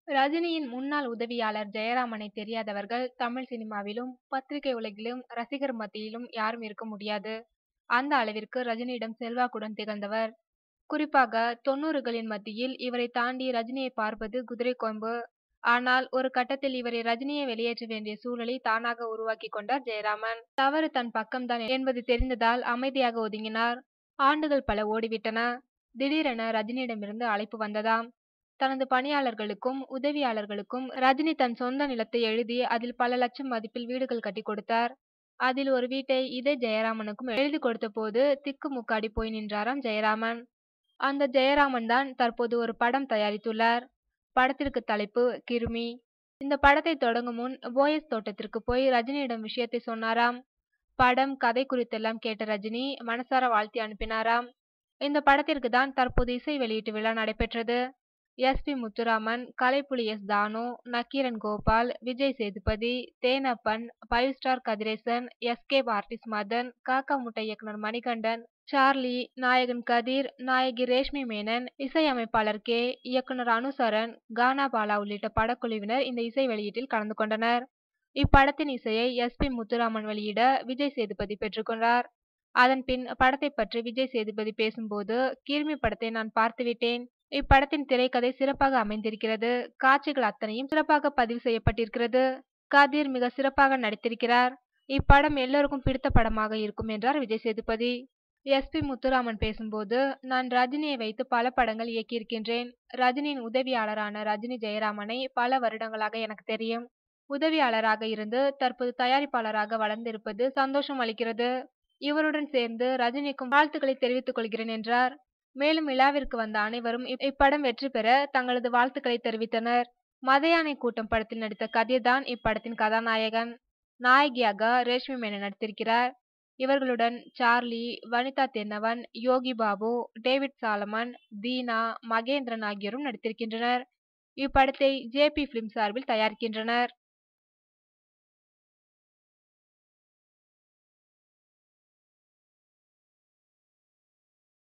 ரஜினியின் முன்னாள் உதவியாளர் ஜெயராமனை தெரியாதவர்கள் தமிழ் சினிமாவிலும், பத்திரிகை உலகிலும், ரசிகர் மத்தியிலும் யாரும் இருக்க முடியாது. அந்த அளவிற்கு ரஜினியிடம் செல்வாக்குடன் திகழ்ந்தவர். குறிப்பாக 90களின் மத்தியில் இவரை தாண்டி ரஜினியை பார்ப்பது குதிரை கொம்பு. ஆனால் ஒரு கட்டத்தில் இவரை ரஜினியை வெளியேற்ற வேண்டிய சூழலை தானாக உருவாக்கி கொண்டார் ஜெயராமன். தவறு தன் பக்கம்தான் என்பது தெரிந்ததால் அமைதியாக ஒதுங்கினார். ஆண்டுகள் பல ஓடிவிட்டன. திடீரென ரஜினியிடமிருந்து அழைப்பு வந்ததாம். தனது பணியாளர்களுக்கும் உதவியாளர்களுக்கும் ரஜினி தன் சொந்த நிலத்தை எழுதி அதில் பல லட்சம் மதிப்பில் வீடுகள் கட்டி கொடுத்தார். அதில் ஒரு வீட்டை இதே ஜெயராமனுக்கும் எழுதி கொடுத்த போது திக்குமுக்காடி போய் நின்றாராம் ஜெயராமன். அந்த ஜெயராமன் தான் தற்போது ஒரு படம் தயாரித்துள்ளார். படத்திற்கு தலைப்பு கிருமி. இந்த படத்தை தொடங்கும் முன் போயஸ் தோட்டத்திற்கு போய் ரஜினியிடம் விஷயத்தை சொன்னாராம். படம் கதை குறித்தெல்லாம் கேட்ட ரஜினி மனசார வாழ்த்தி அனுப்பினாராம். இந்த படத்திற்கு தான் தற்போது இசை வெளியீட்டு விழா நடைபெற்றது. S P. Muthuraman, Kalaipuli S. Thanu, Nakkeeran Gopal, Vijay Sethupathi, Thenappan, 5 star Kathiresan, escape artist Madhan, Kaaka Muttai இயக்குனர் மணிகண்டன், சார்லி, நாயகன் கதிர், நாயகி ரேஷ்மி மேனன், இசையமைப்பாளர் கே, இயக்குனர் அனுசரன், கானா பாலா உள்ளிட்ட படக்குழுவினர் இந்த இசை வெளியீட்டில் கலந்து கொண்டனர். இப்படத்தின் இசையை எஸ்.பி. முத்துராமன் வெளியிட விஜய் சேதுபதி பெற்றுக்கொண்டார். அதன்பின் படத்தை பற்றி விஜய் சேதுபதி பேசும்போது, கிருமி படத்தை நான் பார்த்துவிட்டேன். இப்படத்தின் திரைக்கதை சிறப்பாக அமைந்திருக்கிறது. காட்சிகள் அத்தனையும் சிறப்பாக பதிவு செய்யப்பட்டிருக்கிறது. கதிர் மிக சிறப்பாக நடித்திருக்கிறார். இப்படம் எல்லோருக்கும் பிடித்த படமாக இருக்கும் என்றார் விஜய் சேதுபதி. எஸ்.பி. முத்துராமன் பேசும்போது, நான் ரஜினியை வைத்து பல படங்கள் இயக்கியிருக்கின்றேன். ரஜினியின் உதவியாளரான ரஜினி ஜெயராமனை பல வருடங்களாக எனக்கு தெரியும். உதவியாளராக இருந்து தற்போது தயாரிப்பாளராக வளர்ந்திருப்பது சந்தோஷம் அளிக்கிறது. இவருடன் சேர்ந்து ரஜினிக்கும் வாழ்த்துக்களை தெரிவித்துக் கொள்கிறேன் என்றார். மேலும் விழாவிற்கு வந்த அனைவரும் இப்படம் வெற்றி பெற தங்களது வாழ்த்துக்களை தெரிவித்தனர். மதயானை கூட்டம் படத்தில் நடித்த கதிர் தான் இப்படத்தின் கதாநாயகன். நாயகியாக ரேஷ்மி மேனன் நடித்திருக்கிறார். இவர்களுடன் சார்லி, வனிதா தென்னவன், யோகி பாபு, டேவிட் சாலமன், தீனா, மகேந்திரன் ஆகியோரும் நடித்திருக்கின்றனர். இப்படத்தை ஜே.பி. பிலிம் சார்பில் தயாரிக்கின்றனர்.